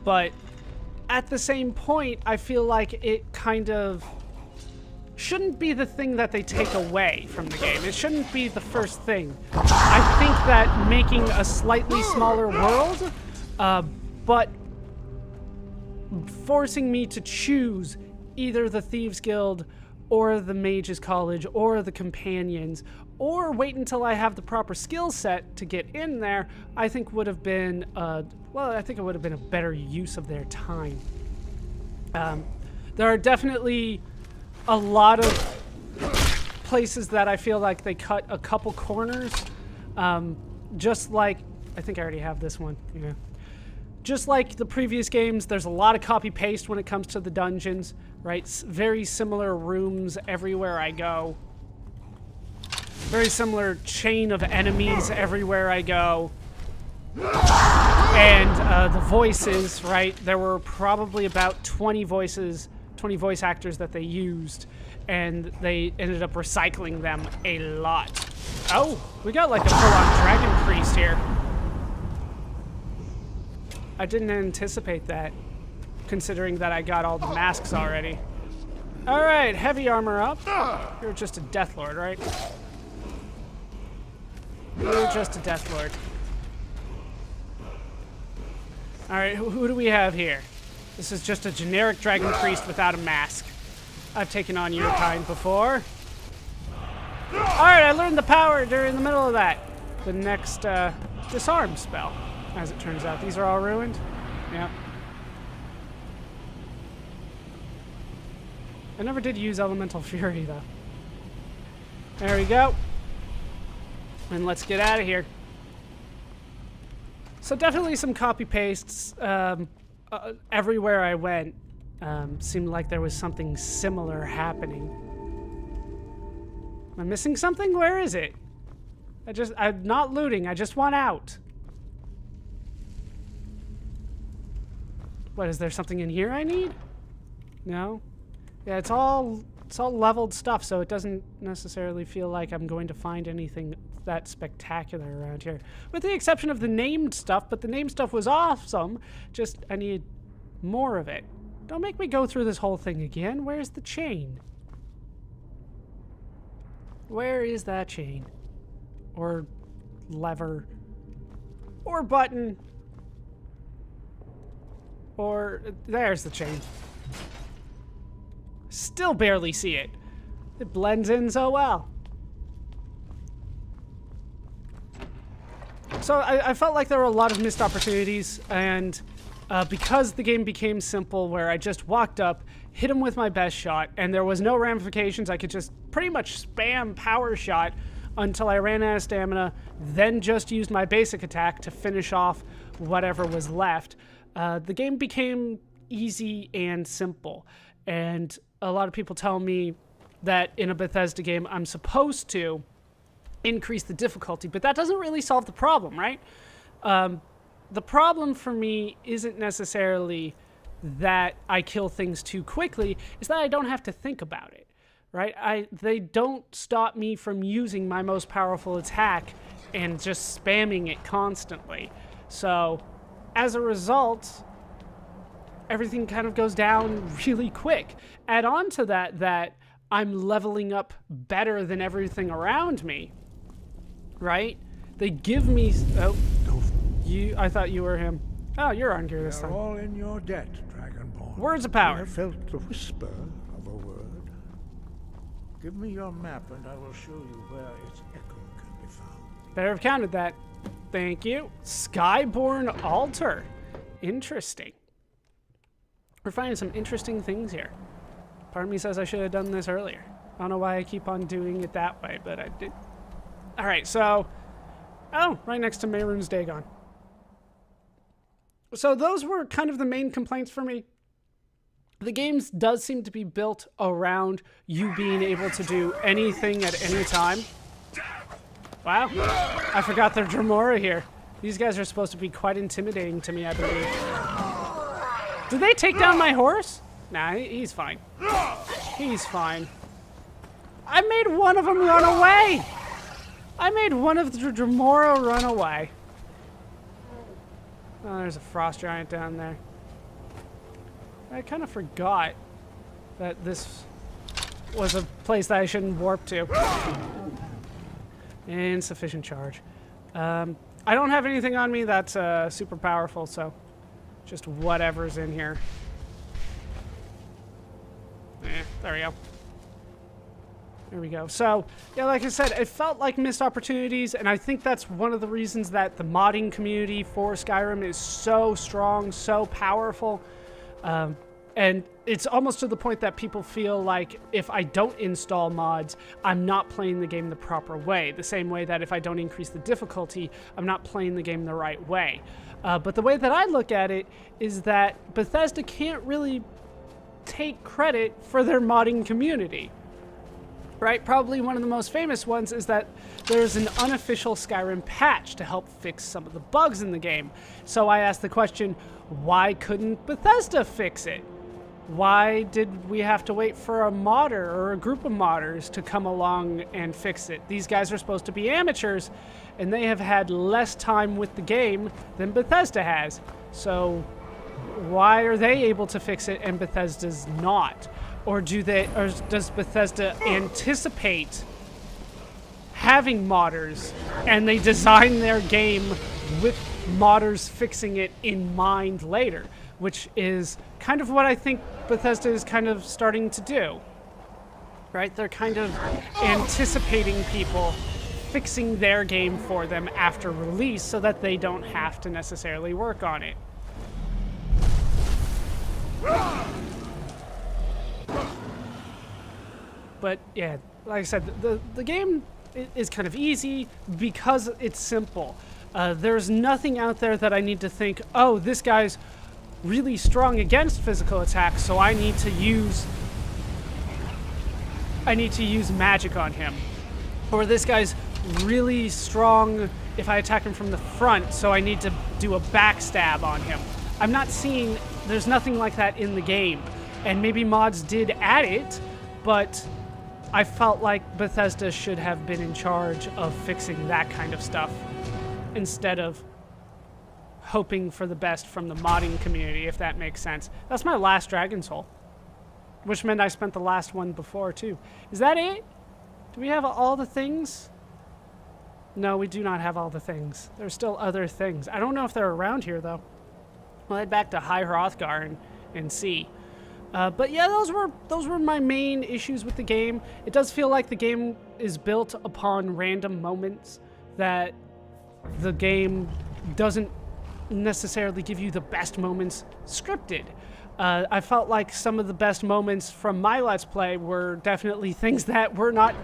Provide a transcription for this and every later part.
But at the same point, I feel like it kind of shouldn't be the thing that they take away from the game. It shouldn't be the first thing. I think that making a slightly smaller world, but forcing me to choose either the Thieves Guild or the Mages College or the Companions, or wait until I have the proper skill set to get in there, I think would have been, I think it would have been a better use of their time. There are definitely a lot of places that I feel like they cut a couple corners, just like, I think I already have this one, yeah. Just like the previous games, there's a lot of copy-paste when it comes to the dungeons, right? Very similar rooms everywhere I go. Very similar chain of enemies everywhere I go. And the voices, right? There were probably about 20 voice actors that they used, and they ended up recycling them a lot. Oh, we got like a full-on dragon priest here. I didn't anticipate that, considering that I got all the masks already. All right, heavy armor up. You're just a Death Lord, right? You're just a Death Lord. All right, who do we have here? This is just a generic dragon priest without a mask. I've taken on your kind before. All right, I learned the power during the middle of that. The next disarm spell. As it turns out, these are all ruined. Yep. I never did use Elemental Fury, though. There we go. And let's get out of here. So definitely some copy-pastes. Everywhere I went, seemed like there was something similar happening. Am I missing something? Where is it? I'm not looting. I just want out. What, is there something in here I need? No? Yeah, it's all leveled stuff, so it doesn't necessarily feel like I'm going to find anything that spectacular around here. With the exception of the named stuff, but the named stuff was awesome. Just, I need more of it. Don't make me go through this whole thing again. Where's the chain? Where is that chain? Or lever? Or button? Or, there's the chain. Still barely see it. It blends in so well. So I felt like there were a lot of missed opportunities, and because the game became simple where I just walked up, hit him with my best shot, and there was no ramifications, I could just pretty much spam power shot until I ran out of stamina, then just used my basic attack to finish off whatever was left. The game became easy and simple, and a lot of people tell me that in a Bethesda game I'm supposed to increase the difficulty, but that doesn't really solve the problem, right? The problem for me isn't necessarily that I kill things too quickly, it's that I don't have to think about it, right? They don't stop me from using my most powerful attack and just spamming it constantly. So as a result, everything kind of goes down really quick. Add on to that I'm leveling up better than everything around me, right? They give me... Oh, I thought you were him. Oh, you're on gear this time. They're all in your debt, Dragonborn. Words of power. I felt the whisper of a word. Give me your map and I will show you where its echo can be found. Better have counted that. Thank you. Skyborn Altar. Interesting. We're finding some interesting things here. Part of me says I should have done this earlier. I don't know why I keep on doing it that way, but I did. All right, so... Oh, right next to Mehrunes Dagon. So those were kind of the main complaints for me. The game does seem to be built around you being able to do anything at any time. Wow, I forgot they're Dremora here. These guys are supposed to be quite intimidating to me, I believe. Did they take down my horse? Nah, he's fine. He's fine. I made one of them run away! I made one of the Dremora run away. Oh, there's a frost giant down there. I kind of forgot that this was a place that I shouldn't warp to. Insufficient charge. I don't have anything on me that's super powerful, so just whatever's in here. There we go. There we go. So, yeah, like I said, it felt like missed opportunities, and I think that's one of the reasons that the modding community for Skyrim is so strong, so powerful. And it's almost to the point that people feel like if I don't install mods, I'm not playing the game the proper way. The same way that if I don't increase the difficulty, I'm not playing the game the right way. But the way that I look at it is that Bethesda can't really take credit for their modding community. Right? Probably one of the most famous ones is that there's an unofficial Skyrim patch to help fix some of the bugs in the game. So I asked the question, why couldn't Bethesda fix it? Why did we have to wait for a modder or a group of modders to come along and fix it? These guys are supposed to be amateurs, and they have had less time with the game than Bethesda has. So why are they able to fix it and Bethesda's not? Or does Bethesda anticipate having modders and they design their game with modders fixing it in mind later? Which is kind of what I think Bethesda is kind of starting to do. Right? They're kind of anticipating people fixing their game for them after release so that they don't have to necessarily work on it. But yeah, like I said, the game is kind of easy because it's simple. There's nothing out there that I need to think, oh, this guy's really strong against physical attacks, so I need to use magic on him. Or this guy's really strong if I attack him from the front, so I need to do a backstab on him. I'm not seeing, there's nothing like that in the game. And maybe mods did add it, but I felt like Bethesda should have been in charge of fixing that kind of stuff instead of hoping for the best from the modding community, if that makes sense. That's my last Dragon Soul, which meant I spent the last one before too. Is that it? Do we have all the things? No, we do not have all the things. There's still other things. I don't know if they're around here though. We'll head back to High Hrothgar and see. But yeah, those were my main issues with the game. It does feel like the game is built upon random moments, that the game doesn't necessarily give you the best moments scripted. I felt like some of the best moments from my Let's Play were definitely things that were not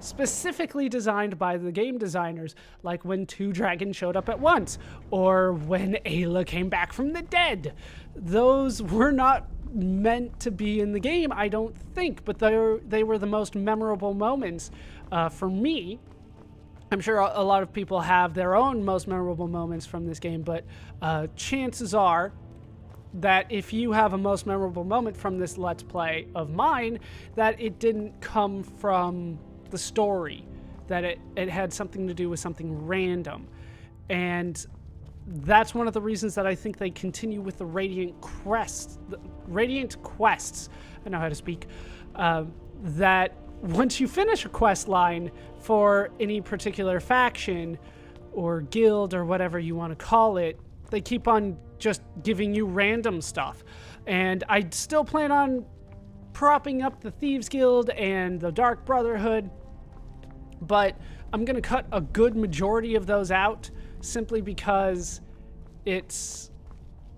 specifically designed by the game designers, like when 2 dragons showed up at once, or when Ayla came back from the dead. Those were not meant to be in the game, I don't think, but they were the most memorable moments for me. I'm sure a lot of people have their own most memorable moments from this game, but chances are that if you have a most memorable moment from this Let's Play of mine, that it didn't come from the story, that it had something to do with something random. And that's one of the reasons that I think they continue with the Radiant Quests. I know how to speak. That once you finish a quest line for any particular faction or guild or whatever you want to call it, they keep on just giving you random stuff. And I still plan on propping up the Thieves Guild and the Dark Brotherhood, but I'm going to cut a good majority of those out simply because it's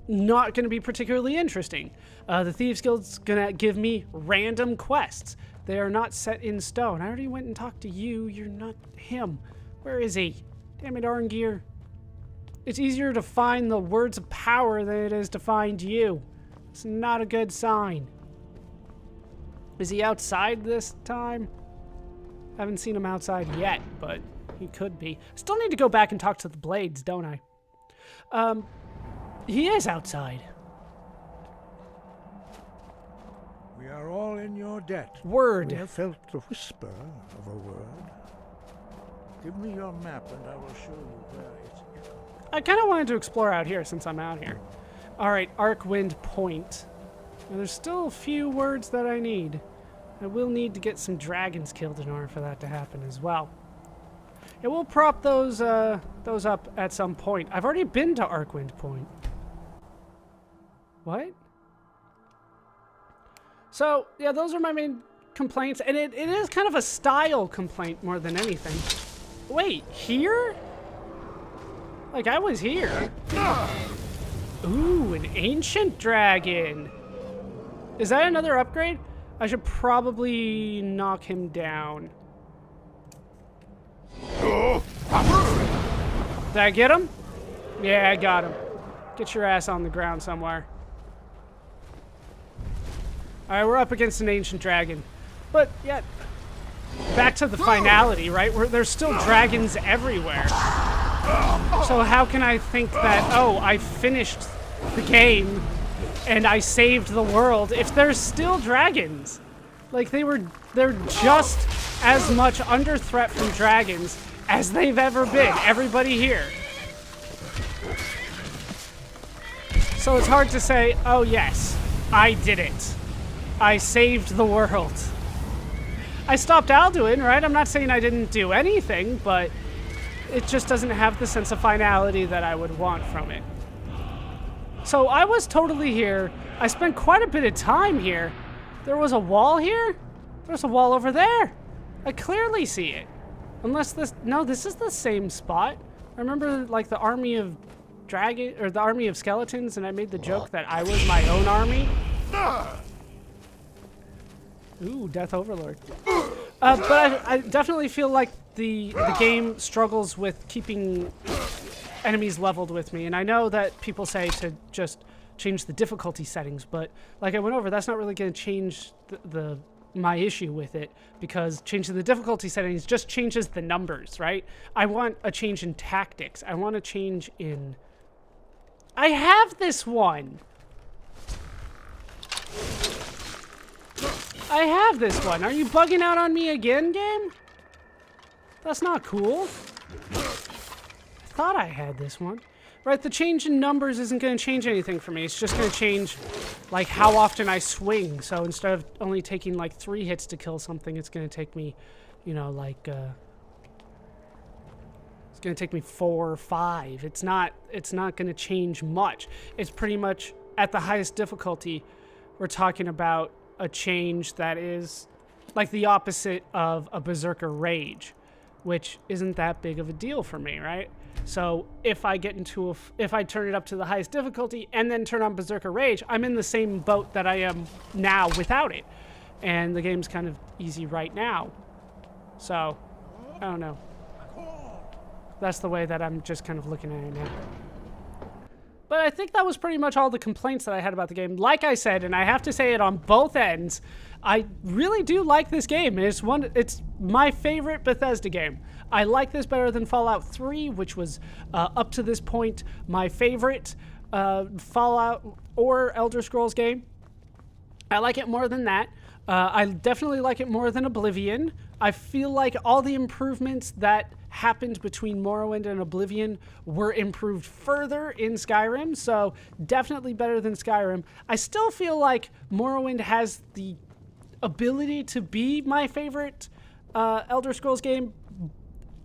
not going to be particularly interesting. The Thieves Guild's going to give me random quests. They are not set in stone. I already went and talked to you. You're not him. Where is he? Damn it, Arngeir. It's easier to find the words of power than it is to find you. It's not a good sign. Is he outside this time? I haven't seen him outside yet, but he could be. Still need to go back and talk to the Blades, don't I? He is outside. We are all in your debt. Word. We have felt the whisper of a word. Give me your map and I will show you where it's echoed. I kind of wanted to explore out here since I'm out here. All right, Arcwind Point. Now, there's still a few words that I need. I will need to get some dragons killed in order for that to happen as well. Yeah, we'll prop those up at some point. I've already been to Arcwind Point. What? So, yeah, those are my main complaints, and it is kind of a style complaint more than anything. Wait, here? Like, I was here. Ooh, an ancient dragon. Is that another upgrade? I should probably knock him down. Did I get him? Yeah, I got him. Get your ass on the ground somewhere. Alright, we're up against an ancient dragon. But, yeah, back to the finality, right? There's still dragons everywhere. So how can I think that, oh, I finished the game and I saved the world if there's still dragons? Like, they're just as much under threat from dragons as they've ever been. Everybody here. So it's hard to say, oh yes, I did it. I saved the world. I stopped Alduin, right? I'm not saying I didn't do anything, but it just doesn't have the sense of finality that I would want from it. So I was totally here. I spent quite a bit of time here. There was a wall here? There's a wall over there. I clearly see it. Unless this... No, this is the same spot. I remember, like, the army of dragon... Or the army of skeletons, and I made the joke that I was my own army. Ooh, Death Overlord. But I definitely feel like the game struggles with keeping enemies leveled with me. And I know that people say to just change the difficulty settings, but like I went over, that's not really going to change my issue with it, because changing the difficulty settings just changes the numbers, right? I want a change in tactics. I want a change in... I have this one! I have this one. Are you bugging out on me again, game? That's not cool. I thought I had this one. Right, the change in numbers isn't going to change anything for me. It's just going to change, like, how often I swing. So instead of only taking, like, 3 hits to kill something, it's going to take me, you know, like, it's going to take me 4 or 5. It's not going to change much. It's pretty much, at the highest difficulty, we're talking about a change that is, like, the opposite of a Berserker Rage, which isn't that big of a deal for me, right? So if I get into if I turn it up to the highest difficulty and then turn on Berserker Rage, I'm in the same boat that I am now without it. And the game's kind of easy right now. So, I don't know. That's the way that I'm just kind of looking at it now. But I think that was pretty much all the complaints that I had about the game. Like I said, and I have to say it on both ends, I really do like this game. It's my favorite Bethesda game. I like this better than Fallout 3, which was, up to this point, my favorite Fallout or Elder Scrolls game. I like it more than that. I definitely like it more than Oblivion. I feel like all the improvements that happened between Morrowind and Oblivion were improved further in Skyrim, so definitely better than Skyrim. I still feel like Morrowind has the ability to be my favorite Elder Scrolls game,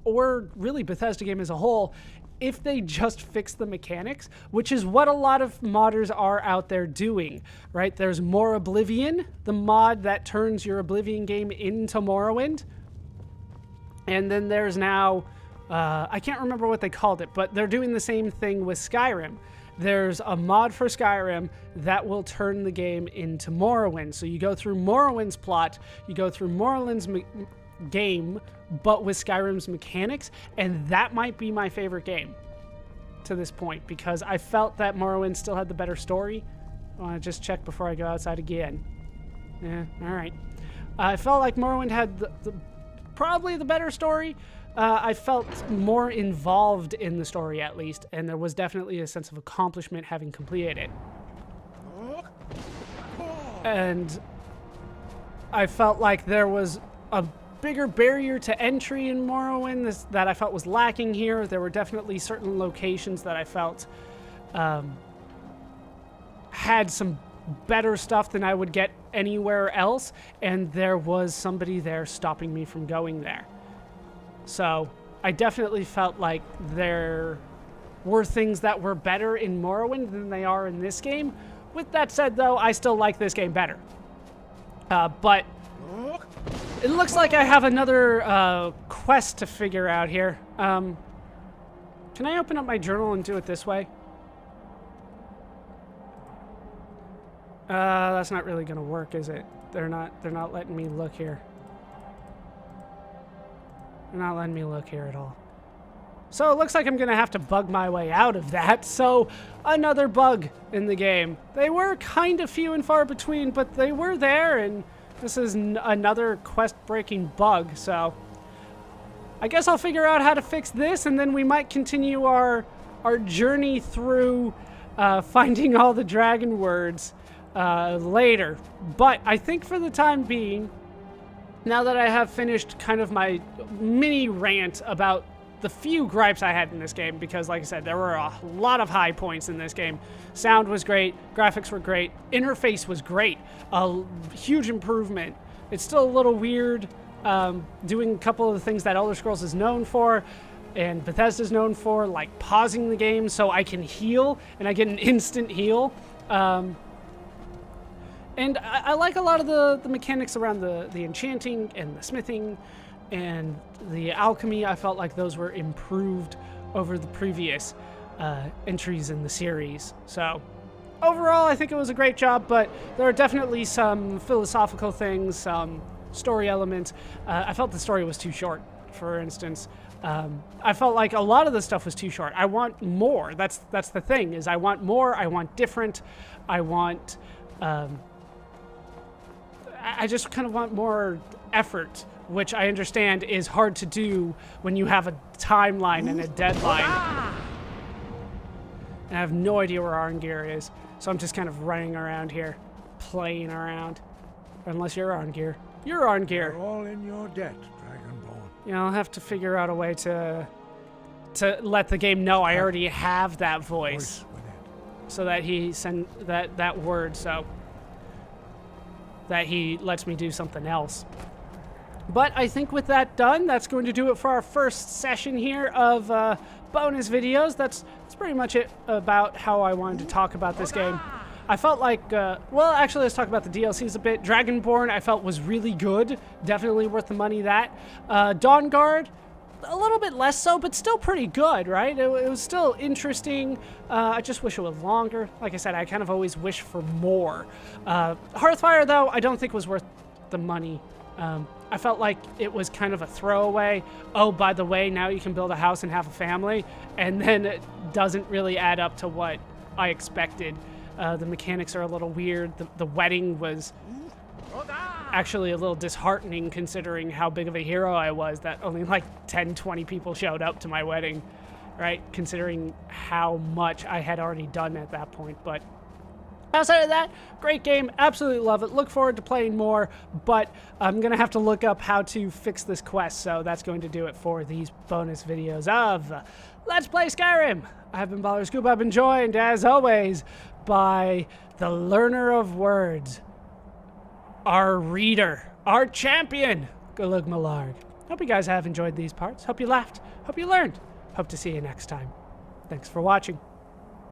or really Bethesda game as a whole, if they just fix the mechanics, which is what a lot of modders are out there doing, right? There's More Oblivion, the mod that turns your Oblivion game into Morrowind. And then there's now, I can't remember what they called it, but they're doing the same thing with Skyrim. There's a mod for Skyrim that will turn the game into Morrowind. So you go through Morrowind's plot, you go through Morrowind's game, but with Skyrim's mechanics, and that might be my favorite game to this point, because I felt that Morrowind still had the better story. I want to just check before I go outside again. Yeah, all right. I felt like Morrowind had probably the better story. I felt more involved in the story, at least, and there was definitely a sense of accomplishment having completed it. And I felt like there was a bigger barrier to entry in Morrowind that I felt was lacking here. There were definitely certain locations that I felt had some better stuff than I would get anywhere else, and there was somebody there stopping me from going there. So I definitely felt like there were things that were better in Morrowind than they are in this game. With that said, though, I still like this game better. But it looks like I have another quest to figure out here. Can I open up my journal and do it this way? That's not really gonna work, is it? They're not letting me look here. They're not letting me look here at all. So it looks like I'm gonna have to bug my way out of that. So another bug in the game. They were kind of few and far between, but they were there, and this is another quest-breaking bug. So I guess I'll figure out how to fix this, and then we might continue our journey through finding all the dragon words later. But I think for the time being, now that I have finished kind of my mini rant about the few gripes I had in this game, because like I said, there were a lot of high points in this game. Sound was great, graphics were great, interface was great, a huge improvement. It's still a little weird doing a couple of the things that Elder Scrolls is known for and Bethesda's known for, like pausing the game so I can heal, and I get an instant heal. And I like a lot of the mechanics around the enchanting and the smithing and the alchemy. I felt like those were improved over the previous entries in the series. So overall, I think it was a great job, but there are definitely some philosophical things, some story elements. I felt the story was too short, for instance. I felt like a lot of the stuff was too short. I want more. That's the thing, is I want more, I want different, I want... I just kind of want more effort, which I understand is hard to do when you have a timeline and a deadline. And I have no idea where Arngeir is, so I'm just kind of running around here, playing around. Unless you're Arngeir. You're Arngeir. We're all in your debt, Dragonborn. Yeah, I'll have to figure out a way to let the game know I already have that voice, so that he send that word, so that he lets me do something else. But I think with that done, that's going to do it for our first session here of bonus videos. That's pretty much it about how I wanted to talk about this game. I felt like, well, actually, let's talk about the DLCs a bit. Dragonborn, I felt was really good. Definitely worth the money, that. Dawnguard, a little bit less so, but still pretty good, right? It was still interesting. I just wish it was longer. Like I said, I kind of always wish for more. Hearthfire, though, I don't think was worth the money. I felt like it was kind of a throwaway. Oh, by the way, now you can build a house and have a family. And then it doesn't really add up to what I expected. The mechanics are a little weird. The wedding was actually a little disheartening considering how big of a hero I was, that only like 10, 20 people showed up to my wedding, right? Considering how much I had already done at that point. But outside of that, great game, absolutely love it. Look forward to playing more, but I'm gonna have to look up how to fix this quest, so that's going to do it for these bonus videos of Let's Play Skyrim. I've been Baller Scoop. I've been joined, as always, by the learner of words, our reader, our champion, Galug Malarg. Hope you guys have enjoyed these parts. Hope you laughed. Hope you learned. Hope to see you next time. Thanks for watching.